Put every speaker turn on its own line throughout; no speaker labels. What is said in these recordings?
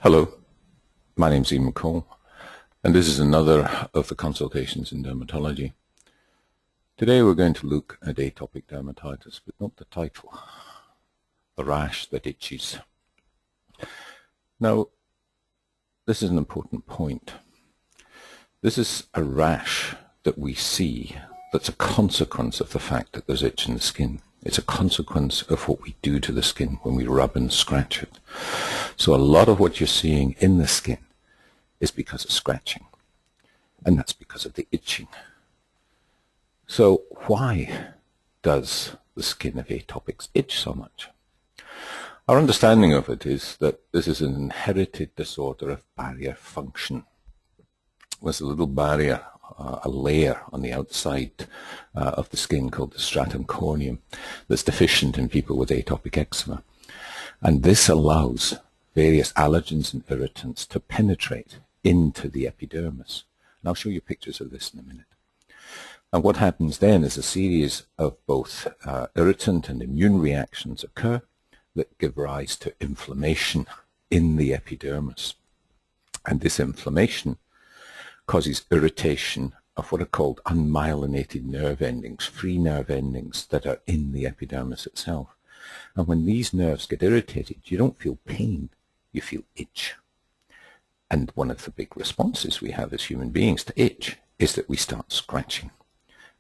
Hello, my name's Ian McCall, and this is another of the consultations in dermatology. Today we're going to look at atopic dermatitis, but not the title, the rash that itches. Now, this is an important point. This is a rash that we see that's a consequence of the fact that there's itch in the skin. It's a consequence of what we do to the skin when we rub and scratch it. So a lot of what you're seeing in the skin is because of scratching, and that's because of the itching. So why does the skin of atopics itch so much? Our understanding of it is that this is an inherited disorder of barrier function. There's a little barrier, a layer on the outside of the skin called the stratum corneum that's deficient in people with atopic eczema. And this allows various allergens and irritants to penetrate into the epidermis. And I'll show you pictures of this in a minute. And what happens then is a series of both irritant and immune reactions occur that give rise to inflammation in the epidermis. And this inflammation causes irritation of what are called unmyelinated nerve endings, free nerve endings that are in the epidermis itself. And when these nerves get irritated, you don't feel pain, you feel itch. And one of the big responses we have as human beings to itch is that we start scratching.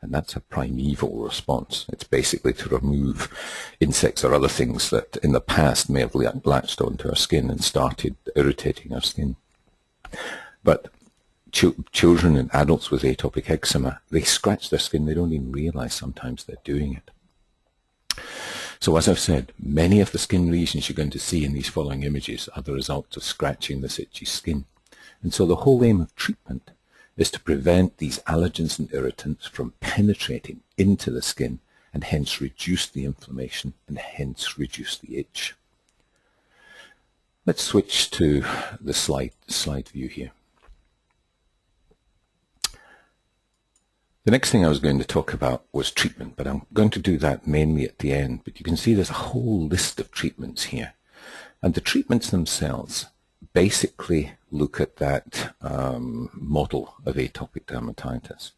And that's a primeval response. It's basically to remove insects or other things that in the past may have latched onto our skin and started irritating our skin. But children and adults with atopic eczema, they scratch their skin, they don't even realize sometimes they're doing it. So as I've said, many of the skin lesions you're going to see in these following images are the result of scratching this itchy skin. And so the whole aim of treatment is to prevent these allergens and irritants from penetrating into the skin and hence reduce the inflammation and hence reduce the itch. Let's switch to the slide view here. The next thing I was going to talk about was treatment, but I'm going to do that mainly at the end. But you can see there's a whole list of treatments here. And the treatments themselves basically look at that model of atopic dermatitis.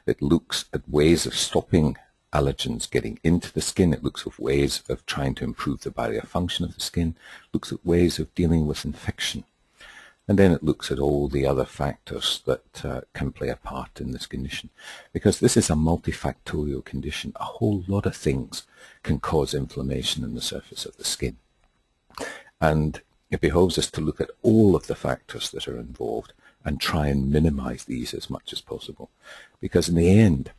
It looks at ways of stopping allergens getting into the skin. It looks at ways of trying to improve the barrier function of the skin. It looks at ways of dealing with infection. And then it looks at all the other factors that can play a part in this condition. Because this is a multifactorial condition. A whole lot of things can cause inflammation in the surface of the skin. And it behoves us to look at all of the factors that are involved and try and minimize these as much as possible. Because in the end,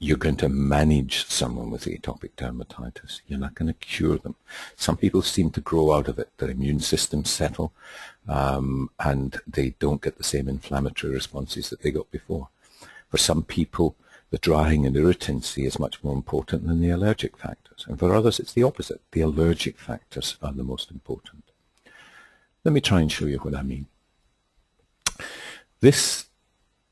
you're going to manage someone with atopic dermatitis. You're not going to cure them. Some people seem to grow out of it. Their immune systems settle, and they don't get the same inflammatory responses that they got before. For some people, the drying and irritancy is much more important than the allergic factors. And for others, it's the opposite. The allergic factors are the most important. Let me try and show you what I mean. This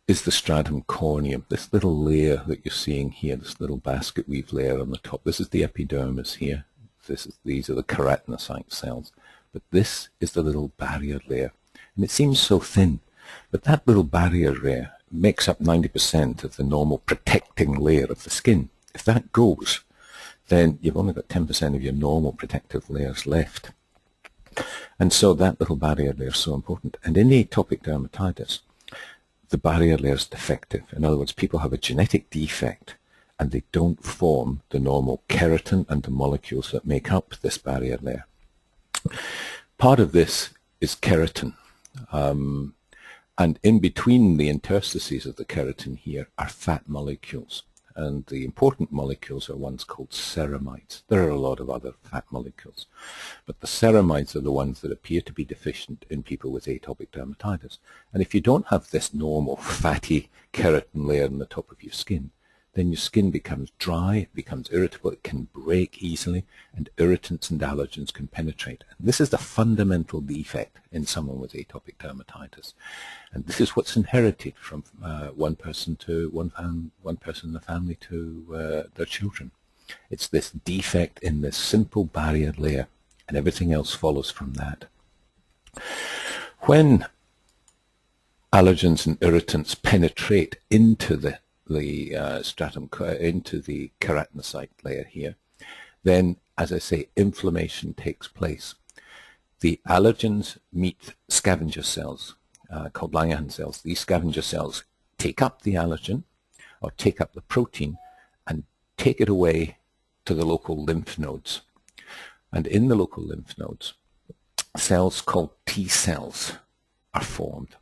is the stratum corneum, this little layer that you're seeing here, this little basket weave layer on the top. This is the epidermis here. These are the keratinocyte cells. But this is the little barrier layer. And it seems so thin, but that little barrier layer makes up 90% of the normal protecting layer of the skin. If that goes, then you've only got 10% of your normal protective layers left. And so that little barrier layer is so important. And in atopic dermatitis, the barrier layer is defective. In other words, people have a genetic defect and they don't form the normal keratin and the molecules that make up this barrier layer. Part of this is keratin. And in between the interstices of the keratin here are fat molecules. And the important molecules are ones called ceramides. There are a lot of other fat molecules. But the ceramides are the ones that appear to be deficient in people with atopic dermatitis. And if you don't have this normal fatty keratin layer on the top of your skin, then your skin becomes dry, it becomes irritable, it can break easily, and irritants and allergens can penetrate. And this is the fundamental defect in someone with atopic dermatitis. And this is what's inherited from one person in the family to their children. It's this defect in this simple barrier layer, and everything else follows from that. When allergens and irritants penetrate into the stratum, into the keratinocyte layer here, then, as I say, inflammation takes place. The allergens meet scavenger cells called Langerhans cells. These scavenger cells take up the allergen or take up the protein and take it away to the local lymph nodes. And in the local lymph nodes, cells called T cells are formed.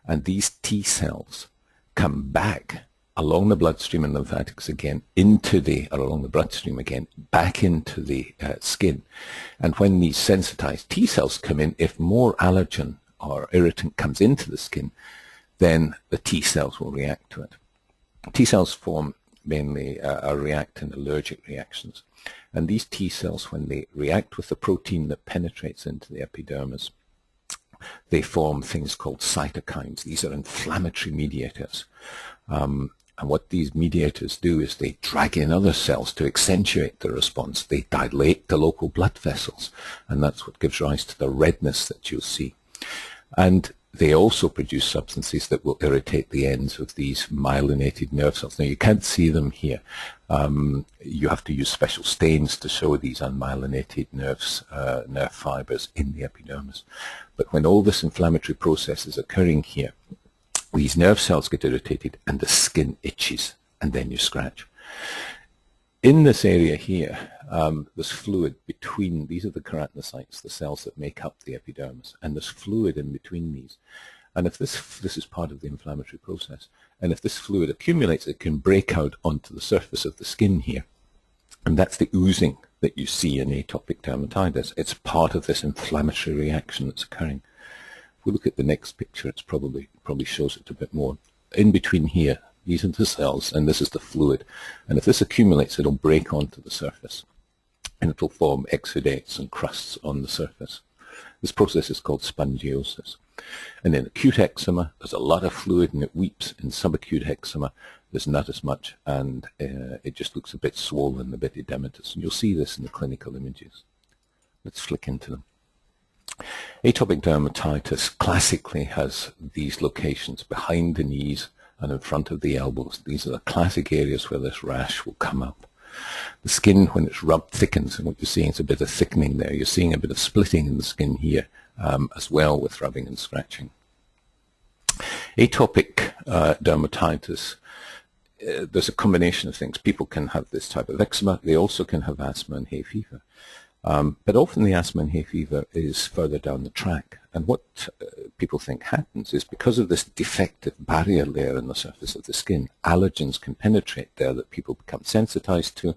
And these T cells come back along the bloodstream and lymphatics again along the bloodstream again, back into the skin. And when these sensitized T cells come in, if more allergen or irritant comes into the skin, then the T cells will react to it. T cells form mainly react in allergic reactions. And these T cells, when they react with the protein that penetrates into the epidermis, they form things called cytokines. These are inflammatory mediators. And what these mediators do is they drag in other cells to accentuate the response. They dilate the local blood vessels, and that's what gives rise to the redness that you'll see. And they also produce substances that will irritate the ends of these myelinated nerve cells. Now, you can't see them here. You have to use special stains to show these unmyelinated nerve fibers in the epidermis. But when all this inflammatory process is occurring here, these nerve cells get irritated and the skin itches, and then you scratch. In this area here, there's fluid between, these are the keratinocytes, the cells that make up the epidermis, and there's fluid in between these. And if this is part of the inflammatory process, and if this fluid accumulates, it can break out onto the surface of the skin here. And that's the oozing that you see in atopic dermatitis. It's part of this inflammatory reaction that's occurring. If we look at the next picture, it's probably shows it a bit more. In between here, these are the cells, and this is the fluid. And if this accumulates, it'll break onto the surface, and it'll form exudates and crusts on the surface. This process is called spongiosis. And in acute eczema, there's a lot of fluid and it weeps. In subacute eczema, there's not as much, and it just looks a bit swollen, a bit edematous. And you'll see this in the clinical images. Let's flick into them. Atopic dermatitis classically has these locations behind the knees and in front of the elbows. These are the classic areas where this rash will come up. The skin, when it's rubbed, thickens, and what you're seeing is a bit of thickening there. You're seeing a bit of splitting in the skin here, as well with rubbing and scratching. Atopic dermatitis, there's a combination of things. People can have this type of eczema. They also can have asthma and hay fever. But often the asthma and hay fever is further down the track. And what people think happens is because of this defective barrier layer in the surface of the skin, allergens can penetrate there that people become sensitized to.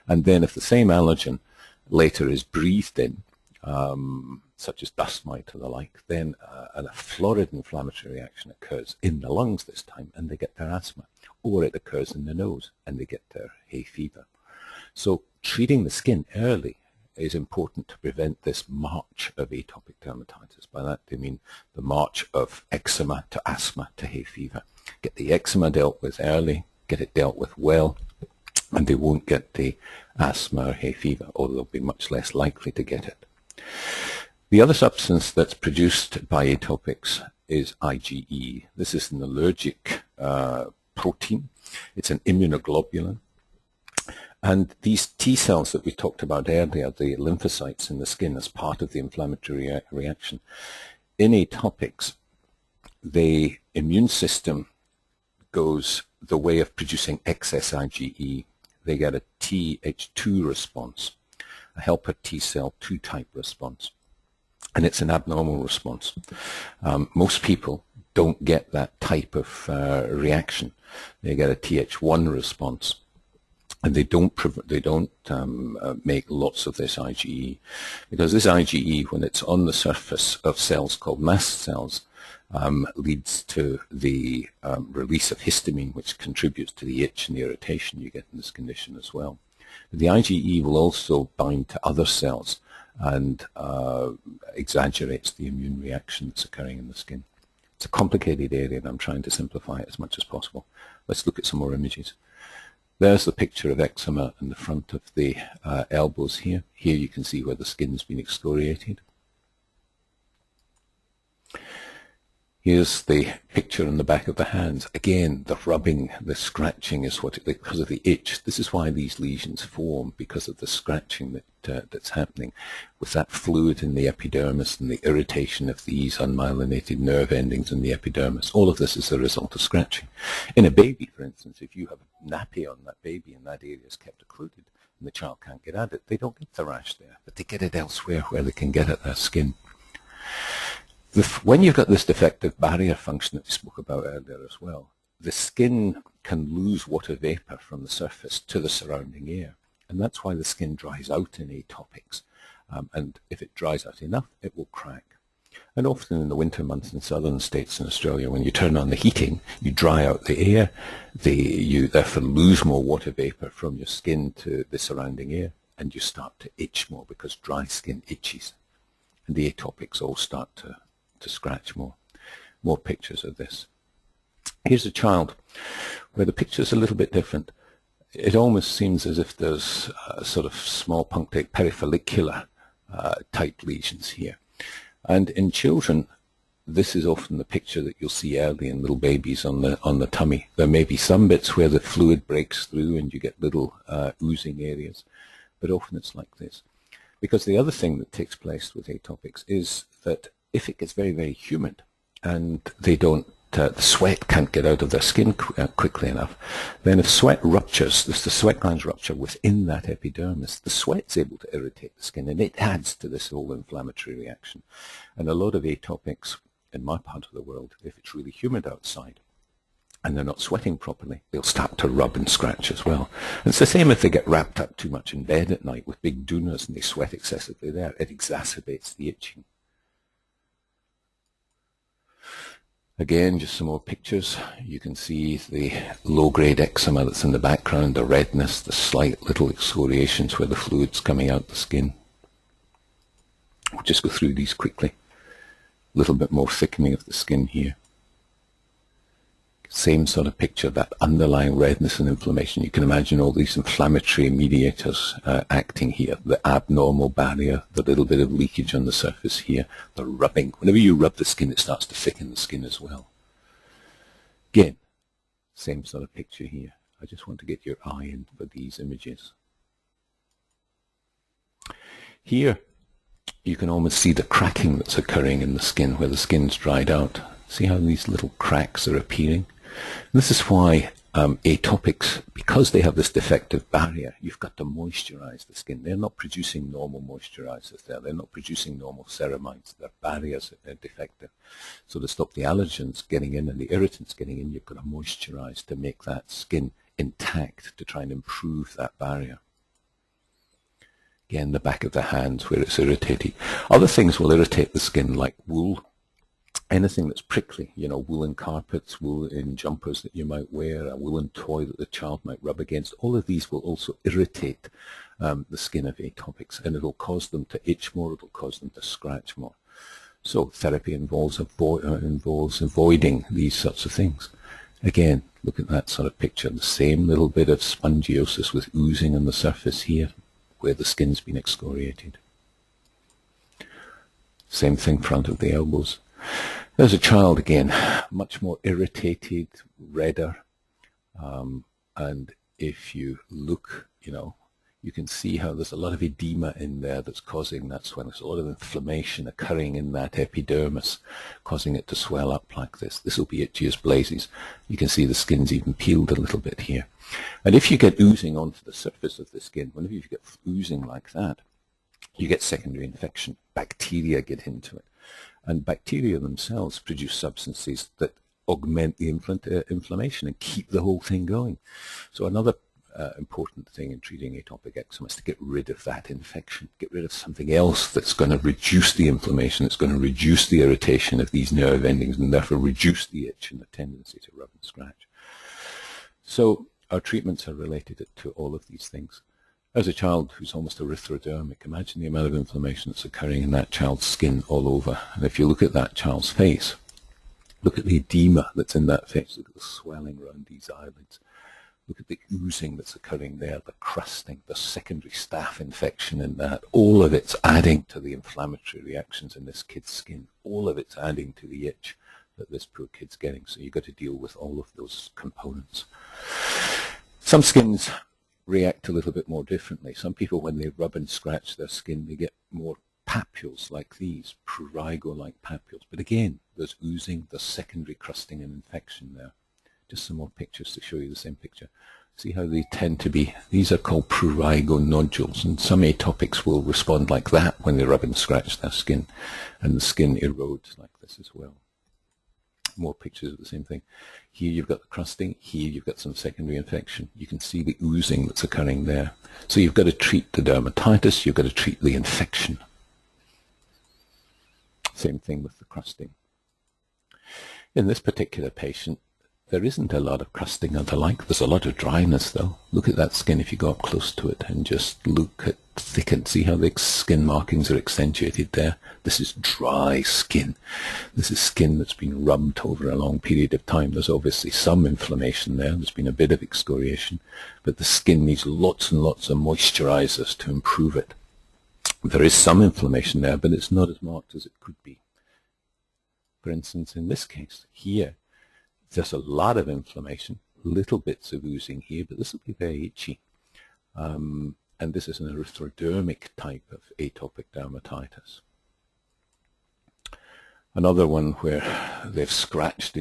And then if the same allergen later is breathed in, such as dust mite or the like, then a florid inflammatory reaction occurs in the lungs this time, and they get their asthma. Or it occurs in the nose, and they get their hay fever. So treating the skin early is important to prevent this march of atopic dermatitis. By that they mean the march of eczema to asthma to hay fever. Get the eczema dealt with early, get it dealt with well, and they won't get the asthma or hay fever, or they'll be much less likely to get it. The other substance that's produced by atopics is IgE. This is an allergic protein. It's an immunoglobulin. And these T cells that we talked about earlier, the lymphocytes in the skin as part of the inflammatory reaction, in atopics, the immune system goes the way of producing excess IgE. They get a Th2 response, a helper T cell 2 type response. And it's an abnormal response. Most people don't get that type of reaction. They get a Th1 response. And they don't make lots of this IgE, because this IgE, when it's on the surface of cells called mast cells, leads to the release of histamine, which contributes to the itch and the irritation you get in this condition as well. But the IgE will also bind to other cells and exaggerates the immune reaction that's occurring in the skin. It's a complicated area, and I'm trying to simplify it as much as possible. Let's look at some more images. There's the picture of eczema in the front of the elbows here. Here you can see where the skin's been excoriated. Here's the picture on the back of the hands. Again, the rubbing, the scratching is because of the itch. This is why these lesions form, because of the scratching that's happening with that fluid in the epidermis and the irritation of these unmyelinated nerve endings in the epidermis. All of this is a result of scratching. In a baby, for instance, if you have a nappy on that baby and that area is kept occluded and the child can't get at it, they don't get the rash there, but they get it elsewhere where they can get at their skin. When you've got this defective barrier function that we spoke about earlier as well, the skin can lose water vapor from the surface to the surrounding air. And that's why the skin dries out in atopics. And if it dries out enough, it will crack. And often in the winter months in southern states in Australia, when you turn on the heating, you dry out the air. You therefore lose more water vapor from your skin to the surrounding air. And you start to itch more because dry skin itches. And the atopics all start to scratch more. More pictures of this. Here's a child where the picture's a little bit different. It almost seems as if there's sort of small punctate perifollicular type lesions here. And in children, this is often the picture that you'll see early in little babies on the tummy. There may be some bits where the fluid breaks through and you get little oozing areas, but often it's like this. Because the other thing that takes place with atopics is that if it gets very, very humid and they don't, the sweat can't get out of their skin quickly enough, then if sweat ruptures, if the sweat glands rupture within that epidermis, the sweat's able to irritate the skin and it adds to this whole inflammatory reaction. And a lot of atopics in my part of the world, if it's really humid outside and they're not sweating properly, they'll start to rub and scratch as well. And it's the same if they get wrapped up too much in bed at night with big doonas and they sweat excessively there. It exacerbates the itching. Again, just some more pictures. You can see the low-grade eczema that's in the background, the redness, the slight little excoriations where the fluid's coming out the skin. We'll just go through these quickly. A little bit more thickening of the skin here. Same sort of picture, that underlying redness and inflammation. You can imagine all these inflammatory mediators acting here. The abnormal barrier, the little bit of leakage on the surface here, the rubbing. Whenever you rub the skin, it starts to thicken the skin as well. Again, same sort of picture here. I just want to get your eye in for these images. Here, you can almost see the cracking that's occurring in the skin where the skin's dried out. See how these little cracks are appearing? And this is why atopics, because they have this defective barrier, you've got to moisturize the skin. They're not producing normal moisturizers there. They're not producing normal ceramides. Their barriers are defective. So to stop the allergens getting in and the irritants getting in, you've got to moisturize to make that skin intact, to try and improve that barrier. Again, the back of the hands where it's irritating. Other things will irritate the skin like wool. Anything that's prickly, you know, woolen carpets, woolen jumpers that you might wear, a woolen toy that the child might rub against, all of these will also irritate the skin of atopics, and it'll cause them to itch more, it'll cause them to scratch more. So therapy involves avoiding these sorts of things. Again, look at that sort of picture, the same little bit of spongiosis with oozing on the surface here, where the skin's been excoriated. Same thing front of the elbows. There's a child again, much more irritated, redder, and if you look, you know, you can see how there's a lot of edema in there that's causing that swelling. There's a lot of inflammation occurring in that epidermis, causing it to swell up like this. This will be itchy as blazes. You can see the skin's even peeled a little bit here. And if you get oozing onto the surface of the skin, whenever you get oozing like that, you get secondary infection. Bacteria get into it. And bacteria themselves produce substances that augment the inflammation and keep the whole thing going. So another important thing in treating atopic eczema is to get rid of that infection, get rid of something else that's going to reduce the inflammation, that's going to reduce the irritation of these nerve endings and therefore reduce the itch and the tendency to rub and scratch. So our treatments are related to all of these things. As a child who's almost erythrodermic, imagine the amount of inflammation that's occurring in that child's skin all over. And if you look at that child's face, look at the edema that's in that face, look at the swelling around these eyelids, look at the oozing that's occurring there, the crusting, the secondary staph infection in that. All of it's adding to the inflammatory reactions in this kid's skin. All of it's adding to the itch. that this poor kid's getting. So you've got to deal with all of those components. Some skins react a little bit more differently. Some people, when they rub and scratch their skin, they get more papules like these, prurigo-like papules. But again, there's oozing, there's secondary crusting and infection there. Just some more pictures to show you the same picture. See how they tend to be, these are called prurigo nodules, and some atopics will respond like that when they rub and scratch their skin, and the skin erodes like this as well. More pictures of the same thing. Here you've got the crusting, here you've got some secondary infection. You can see the oozing that's occurring there. So you've got to treat the dermatitis, you've got to treat the infection. Same thing with the crusting. In this particular patient, there isn't a lot of crusting or the like. There's a lot of dryness though. Look at that skin if you go up close to it and just look at thickened. See how the skin markings are accentuated there? This is dry skin. This is skin that's been rubbed over a long period of time. There's obviously some inflammation there. There's been a bit of excoriation, but the skin needs lots and lots of moisturizers to improve it. There is some inflammation there, but it's not as marked as it could be. For instance, in this case, here, there's a lot of inflammation, little bits of oozing here, but this will be very itchy. And this is an erythrodermic type of atopic dermatitis. Another one where they've scratched,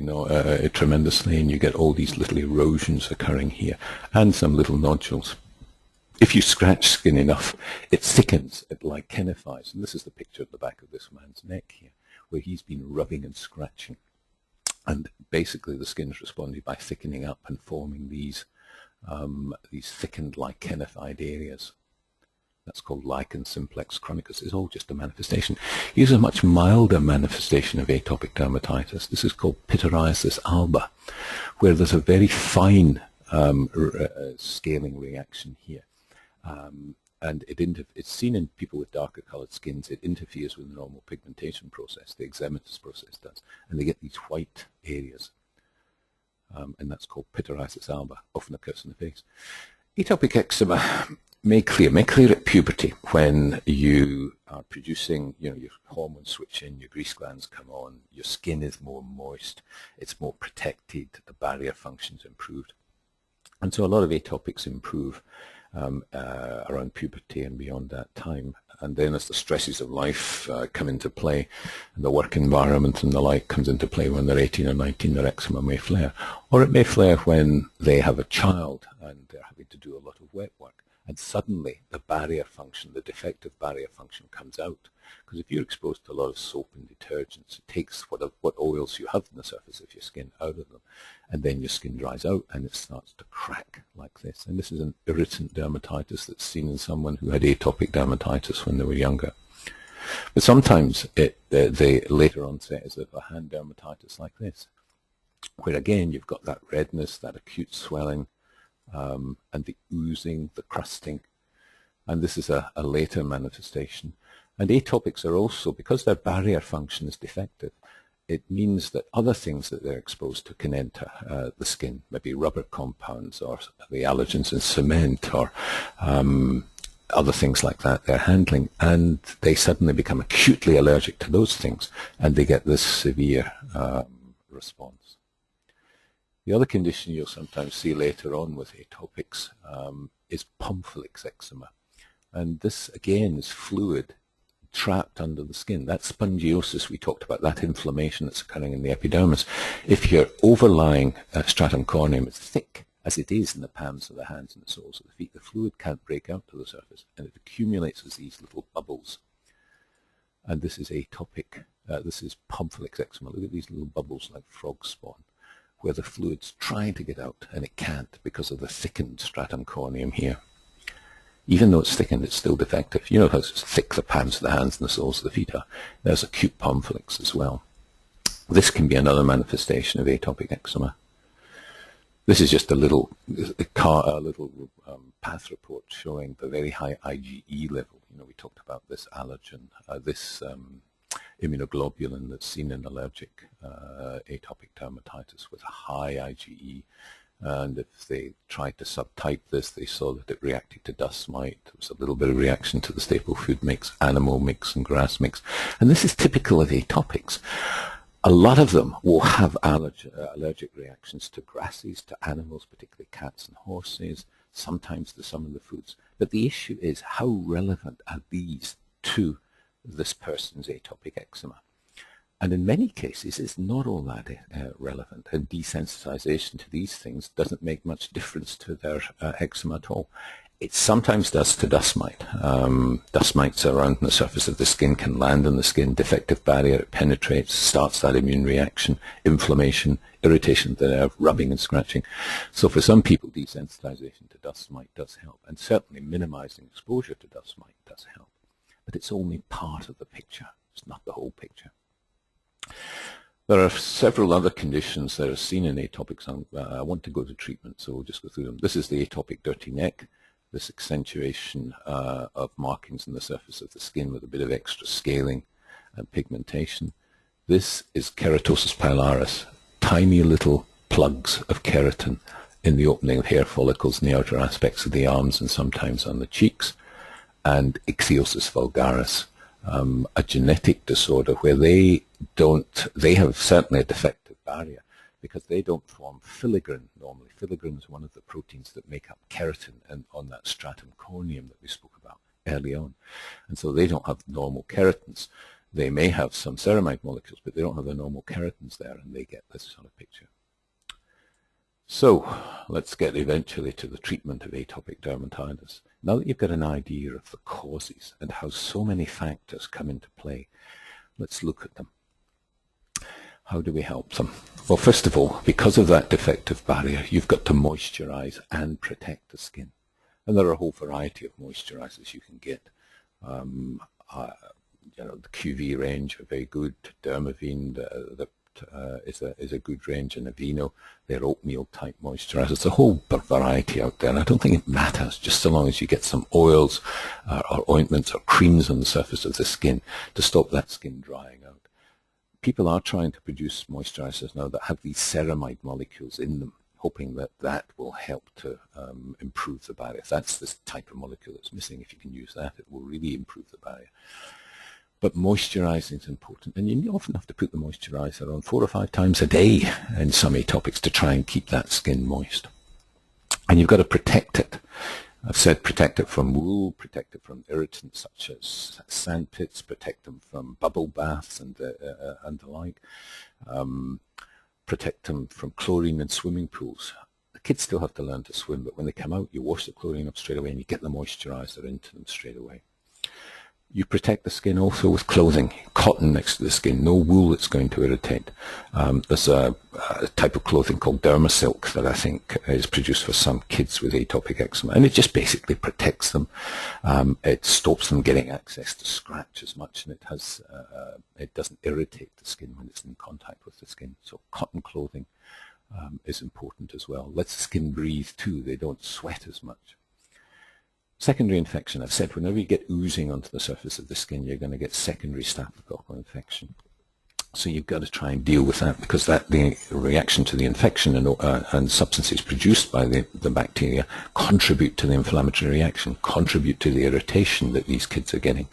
tremendously, and you get all these little erosions occurring here, and some little nodules. If you scratch skin enough, it thickens, it lichenifies. And this is the picture at the back of this man's neck here, where he's been rubbing and scratching. And basically the skin's responded by thickening up and forming these thickened lichenified areas. That's called lichen simplex chronicus. It's all just a manifestation. Here's a much milder manifestation of atopic dermatitis. This is called pityriasis alba, where there's a very fine scaling reaction here. And it's seen in people with darker colored skins. It interferes with the normal pigmentation process, the eczematous process does, and they get these white areas. And that's called pityriasis alba, often occurs in the face. Atopic eczema may clear at puberty when you are producing, your hormones switch in, your grease glands come on, your skin is more moist, it's more protected, the barrier function's improved. And so a lot of atopics improve around puberty and beyond that time. And then as the stresses of life come into play, and the work environment and the like comes into play when they're 18 or 19, their eczema may flare. Or it may flare when they have a child and they're having to do a lot of wet work. And suddenly the barrier function, the defective barrier function comes out. Because if you're exposed to a lot of soap and detergents, it takes what oils you have on the surface of your skin out of them. And then your skin dries out and it starts to crack like this. And this is an irritant dermatitis that's seen in someone who had atopic dermatitis when they were younger. But sometimes the later onset is of a hand dermatitis like this, where again you've got that redness, that acute swelling, and the oozing, the crusting. And this is a later manifestation. And atopics are also, because their barrier function is defective, it means that other things that they're exposed to can enter the skin, maybe rubber compounds or the allergens in cement or other things like that they're handling, and they suddenly become acutely allergic to those things, and they get this severe response. The other condition you'll sometimes see later on with atopics is Pomphylix eczema. And this, again, is fluid trapped under the skin. That spongiosis we talked about, that inflammation that's occurring in the epidermis. If your overlying stratum corneum is thick, as it is in the palms of the hands and the soles of the feet, the fluid can't break out to the surface, and it accumulates as these little bubbles. And this is atopic. This is Pomphylix eczema. Look at these little bubbles like frog spawn, where the fluid's trying to get out, and it can't because of the thickened stratum corneum here. Even though it's thickened, it's still defective. You know how thick the palms of the hands and the soles of the feet are. There's acute Pomphylix as well. This can be another manifestation of atopic eczema. This is just a little path report showing the very high IgE level. We talked about this allergen, this immunoglobulin that's seen in allergic atopic dermatitis with a high IgE. And if they tried to subtype this, they saw that it reacted to dust mite. There was a little bit of reaction to the staple food mix, animal mix, and grass mix. And this is typical of atopics. A lot of them will have allergic reactions to grasses, to animals, particularly cats and horses, sometimes to some of the foods. But the issue is, how relevant are these to this person's atopic eczema? And in many cases, it's not all that relevant, and desensitization to these things doesn't make much difference to their eczema at all. It sometimes does to dust mite. Dust mites around the surface of the skin can land on the skin, defective barrier, it penetrates, starts that immune reaction, inflammation, irritation of the nerve, rubbing and scratching. So for some people, desensitization to dust mite does help, and certainly minimizing exposure to dust mite does help. But it's only part of the picture. It's not the whole picture. There are several other conditions that are seen in atopics. I want to go to treatment, so we'll just go through them. This is the atopic dirty neck, this accentuation of markings on the surface of the skin with a bit of extra scaling and pigmentation. This is keratosis pilaris, tiny little plugs of keratin in the opening of hair follicles in the outer aspects of the arms and sometimes on the cheeks. And ichthyosis vulgaris, a genetic disorder where they have certainly a defective barrier because they don't form filigrin normally. Filigrin is one of the proteins that make up keratin and on that stratum corneum that we spoke about early on. And so they don't have normal keratins. They may have some ceramide molecules, but they don't have the normal keratins there, and they get this sort of picture. So let's get eventually to the treatment of atopic dermatitis. Now that you've got an idea of the causes and how so many factors come into play, let's look at them. How do we help them? Well, first of all, because of that defective barrier, you've got to moisturize and protect the skin. And there are a whole variety of moisturizers you can get. The QV range are very good. Dermavine is a good range, and Aveeno, they're oatmeal type moisturizers. There's a whole variety out there, and I don't think it matters, just so long as you get some oils or ointments or creams on the surface of the skin to stop that skin drying out. People are trying to produce moisturizers now that have these ceramide molecules in them, hoping that that will help to improve the barrier. If that's this type of molecule that's missing, if you can use that, it will really improve the barrier. But moisturizing is important, and you often have to put the moisturizer on 4 or 5 times a day in some atopics to try and keep that skin moist. And you've got to protect it. I've said protect it from wool, protect it from irritants such as sandpits, protect them from bubble baths and the like, protect them from chlorine in swimming pools. The kids still have to learn to swim, but when they come out, you wash the chlorine up straight away and you get the moisturizer into them straight away. You protect the skin also with clothing, cotton next to the skin, no wool that's going to irritate. There's a type of clothing called Dermasilk that I think is produced for some kids with atopic eczema, and it just basically protects them. It stops them getting access to scratch as much, and it doesn't irritate the skin when it's in contact with the skin. So cotton clothing is important as well. Lets the skin breathe too, they don't sweat as much. Secondary infection, I've said whenever you get oozing onto the surface of the skin, you're going to get secondary staphylococcal infection. So you've got to try and deal with that, because the reaction to the infection and substances produced by the bacteria contribute to the inflammatory reaction, contribute to the irritation that these kids are getting.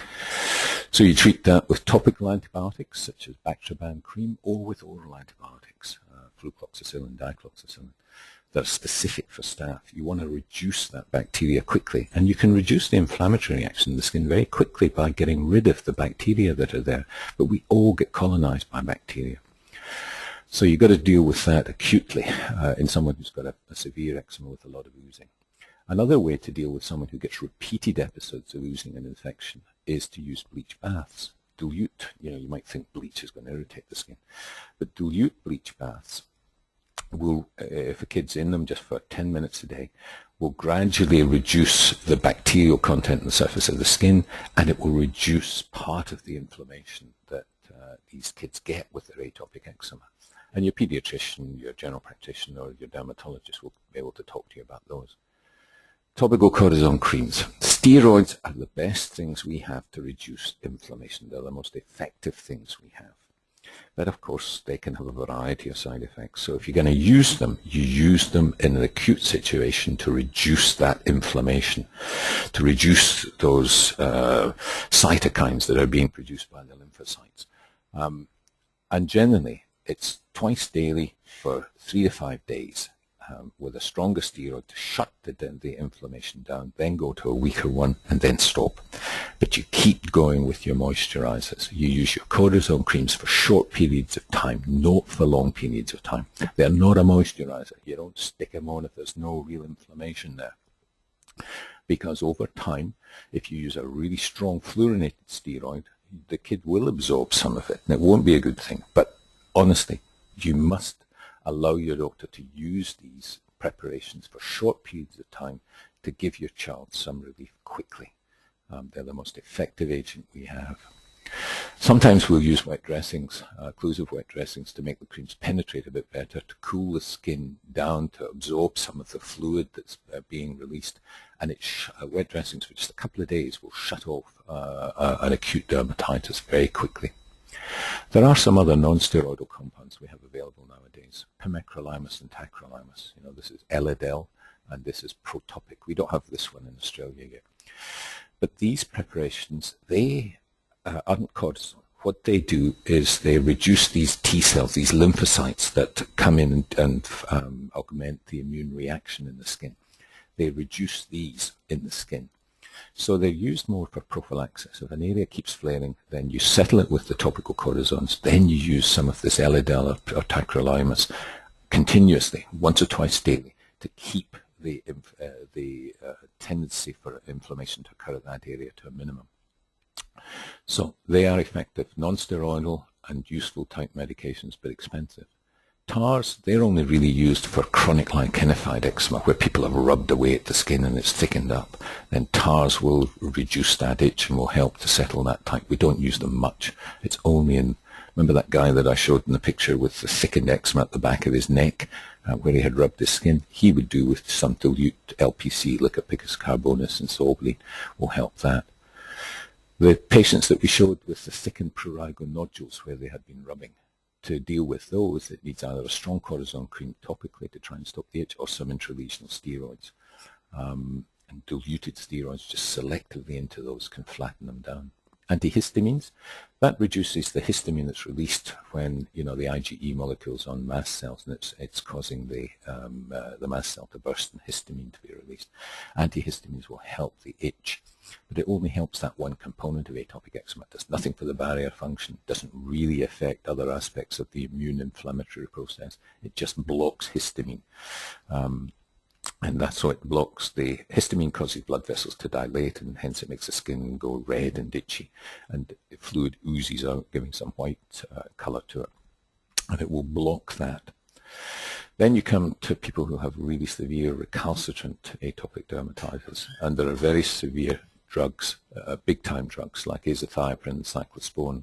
So you treat that with topical antibiotics such as Bactroban cream, or with oral antibiotics, flucloxacillin, dicloxacillin, that are specific for staph. You want to reduce that bacteria quickly, and you can reduce the inflammatory reaction in the skin very quickly by getting rid of the bacteria that are there. But we all get colonized by bacteria. So you've got to deal with that acutely in someone who's got a severe eczema with a lot of oozing. Another way to deal with someone who gets repeated episodes of oozing and infection is to use bleach baths. Dilute, you might think bleach is going to irritate the skin, but dilute bleach baths will, if a kid's in them just for 10 minutes a day, will gradually reduce the bacterial content on the surface of the skin, and it will reduce part of the inflammation that these kids get with their atopic eczema. And your pediatrician, your general practitioner, or your dermatologist will be able to talk to you about those. Topical cortisone creams. Steroids are the best things we have to reduce inflammation. They're the most effective things we have. But of course, they can have a variety of side effects. So if you're going to use them, you use them in an acute situation to reduce that inflammation, to reduce those cytokines that are being produced by the lymphocytes. And generally, it's twice daily for 3 to 5 days with a stronger steroid to shut the inflammation down, then go to a weaker one, and then stop. But you keep going with your moisturizers. You use your cortisone creams for short periods of time, not for long periods of time. They're not a moisturizer. You don't stick them on if there's no real inflammation there. Because over time, if you use a really strong fluorinated steroid, the kid will absorb some of it, and it won't be a good thing. But honestly, you must allow your doctor to use these preparations for short periods of time to give your child some relief quickly. They're the most effective agent we have. Sometimes we'll use wet dressings, occlusive wet dressings, to make the creams penetrate a bit better, to cool the skin down, to absorb some of the fluid that's being released. And wet dressings for just a couple of days will shut off an acute dermatitis very quickly. There are some other non-steroidal compounds we have available nowadays, pimecrolimus and tacrolimus. This is Elidel, and this is Protopic. We don't have this one in Australia yet. But these preparations, they aren't cortisone. What they do is they reduce these T cells, these lymphocytes that come in and augment the immune reaction in the skin. They reduce these in the skin. So they're used more for prophylaxis. If an area keeps flaring, then you settle it with the topical cortisones. Then you use some of this Elidel or tacrolimus continuously, once or twice daily, to keep the tendency for inflammation to occur in that area to a minimum. So they are effective, non-steroidal and useful type medications, but expensive. TARs, they're only really used for chronic lichenified eczema, where people have rubbed away at the skin and it's thickened up. Then TARs will reduce that itch and will help to settle that type. We don't use them much. It's only in, remember that guy that I showed in the picture with the thickened eczema at the back of his neck, where he had rubbed his skin? He would do with some dilute LPC, Lycopicus carbonis and Solbleed, will help that. The patients that we showed with the thickened prurigo nodules where they had been rubbing, to deal with those, it needs either a strong cortisone cream topically to try and stop the itch, or some intralesional steroids. And diluted steroids just selectively into those can flatten them down. Antihistamines, that reduces the histamine that's released when the IgE molecules on mast cells, and it's causing the mast cell to burst and histamine to be released. Antihistamines will help the itch, but it only helps that one component of atopic eczema. It does nothing for the barrier function. It doesn't really affect other aspects of the immune inflammatory process. It just blocks histamine. And that's what it blocks. The histamine causes blood vessels to dilate, and hence it makes the skin go red and itchy, and the fluid oozes out, giving some white color to it. And it will block that. Then you come to people who have really severe recalcitrant atopic dermatitis, and there are very severe drugs, big-time drugs like azathioprine and cyclosporin.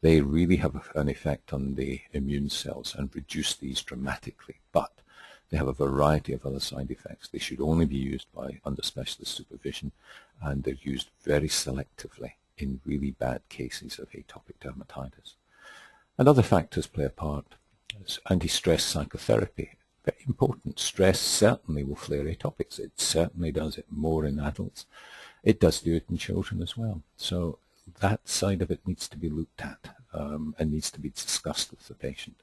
They really have an effect on the immune cells and reduce these dramatically, but they have a variety of other side effects. They should only be used under specialist supervision, and they're used very selectively in really bad cases of atopic dermatitis. And other factors play a part. Anti-stress psychotherapy, very important. Stress certainly will flare atopics. It certainly does it more in adults. It does do it in children as well. So that side of it needs to be looked at and needs to be discussed with the patient.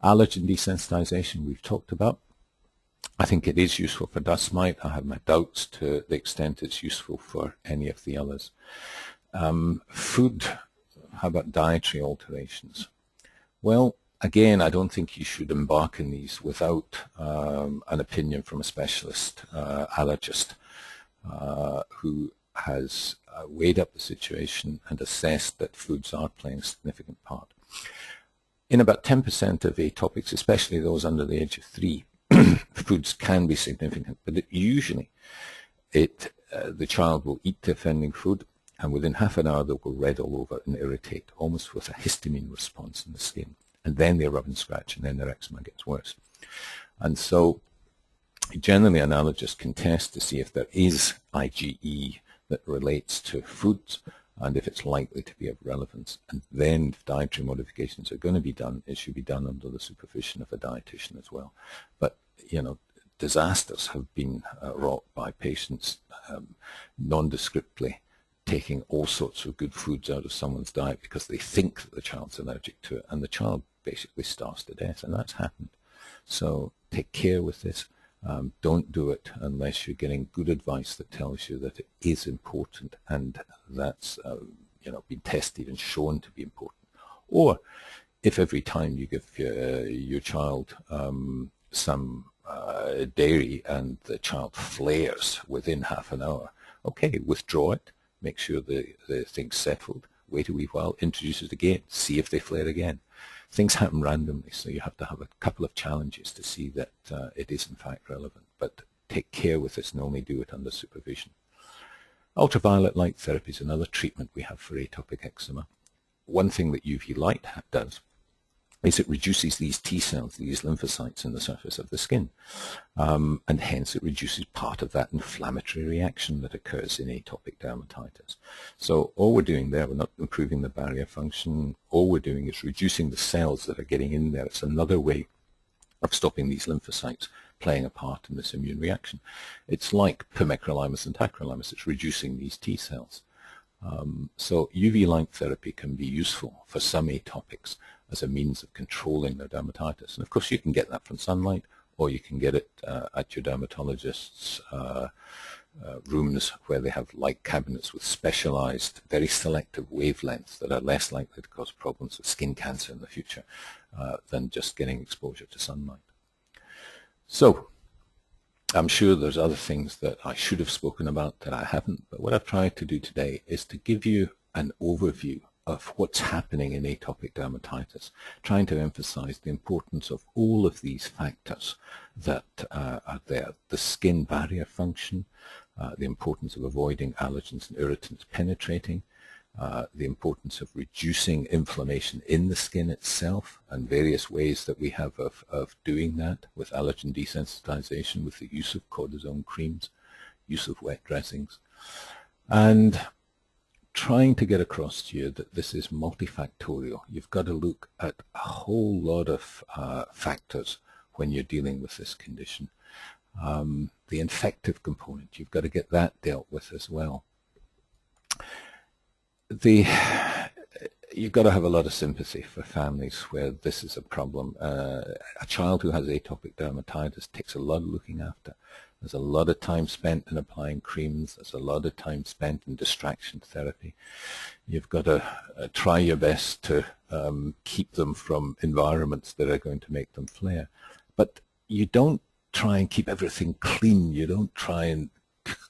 Allergen desensitization we've talked about. I think it is useful for dust mite. I have my doubts to the extent it's useful for any of the others. Food, how about dietary alterations? Well, again, I don't think you should embark in these without an opinion from a specialist allergist who has weighed up the situation and assessed that foods are playing a significant part. In about 10% of atopics, especially those under the age of 3, foods can be significant, but usually the child will eat the offending food, and within half an hour they will red all over and irritate, almost with a histamine response in the skin. And then they rub and scratch, and then their eczema gets worse. And so generally an allergist can test to see if there is IgE that relates to foods, and if it's likely to be of relevance. And then if dietary modifications are going to be done, it should be done under the supervision of a dietitian as well. But, disasters have been wrought by patients nondescriptly taking all sorts of good foods out of someone's diet because they think that the child's allergic to it, and the child basically starves to death, and that's happened. So take care with this. Don't do it unless you're getting good advice that tells you that it is important, and that's been tested and shown to be important. Or if every time you give your child some dairy and the child flares within half an hour, okay, withdraw it, make sure the thing's settled, wait a wee while, introduce it again, see if they flare again. Things happen randomly, so you have to have a couple of challenges to see that it is in fact relevant. But take care with this and only do it under supervision. Ultraviolet light therapy is another treatment we have for atopic eczema. One thing that UV light does is it reduces these T cells, these lymphocytes in the surface of the skin, and hence it reduces part of that inflammatory reaction that occurs in atopic dermatitis. So all we're doing there, we're not improving the barrier function, all we're doing is reducing the cells that are getting in there. It's another way of stopping these lymphocytes playing a part in this immune reaction. It's like pimecrolimus and tacrolimus, it's reducing these T cells. So UV light therapy can be useful for some atopics as a means of controlling their dermatitis. And of course you can get that from sunlight, or you can get it at your dermatologist's rooms where they have light cabinets with specialized, very selective wavelengths that are less likely to cause problems with skin cancer in the future than just getting exposure to sunlight. So I'm sure there's other things that I should have spoken about that I haven't, but what I've tried to do today is to give you an overview of what's happening in atopic dermatitis, trying to emphasize the importance of all of these factors that are there. The skin barrier function, the importance of avoiding allergens and irritants penetrating, the importance of reducing inflammation in the skin itself, and various ways that we have of doing that with allergen desensitization, with the use of cortisone creams, use of wet dressings, and trying to get across to you that this is multifactorial. You've got to look at a whole lot of factors when you're dealing with this condition. The infective component, you've got to get that dealt with as well. You've got to have a lot of sympathy for families where this is a problem. A child who has atopic dermatitis takes a lot of looking after. There's a lot of time spent in applying creams. There's a lot of time spent in distraction therapy. You've got to try your best to keep them from environments that are going to make them flare. But you don't try and keep everything clean. You don't try and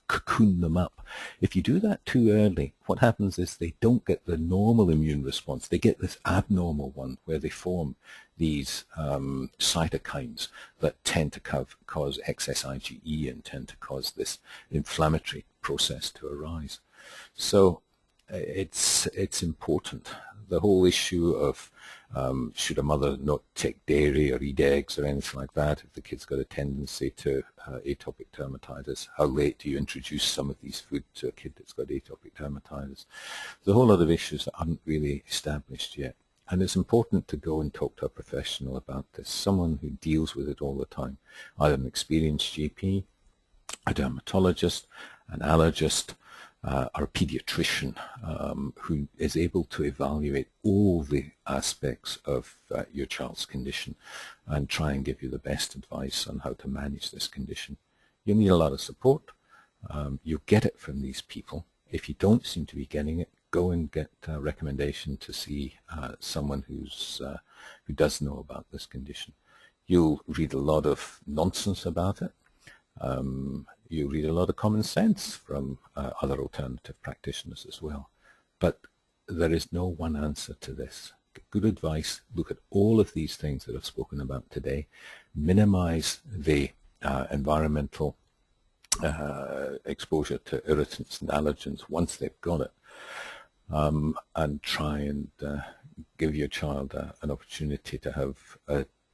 cocoon them up. If you do that too early, what happens is they don't get the normal immune response. They get this abnormal one where they form these cytokines that tend to cause excess IgE and tend to cause this inflammatory process to arise. So it's important. The whole issue of should a mother not take dairy or eat eggs or anything like that if the kid's got a tendency to atopic dermatitis? How late do you introduce some of these foods to a kid that's got atopic dermatitis? There's a whole lot of issues that aren't really established yet. And it's important to go and talk to a professional about this, someone who deals with it all the time, either an experienced GP, a dermatologist, an allergist, or a pediatrician who is able to evaluate all the aspects of your child's condition and try and give you the best advice on how to manage this condition. You'll need a lot of support. You'll get it from these people. If you don't seem to be getting it, go and get a recommendation to see someone who does know about this condition. You'll read a lot of nonsense about it. You read a lot of common sense from other alternative practitioners as well. But there is no one answer to this. Get good advice, look at all of these things that I've spoken about today, minimize the environmental exposure to irritants and allergens once they've got it, and try and give your child an opportunity to have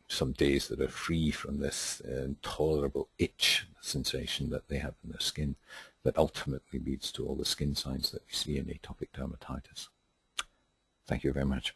some days that are free from this intolerable itch sensation that they have in their skin that ultimately leads to all the skin signs that we see in atopic dermatitis. Thank you very much.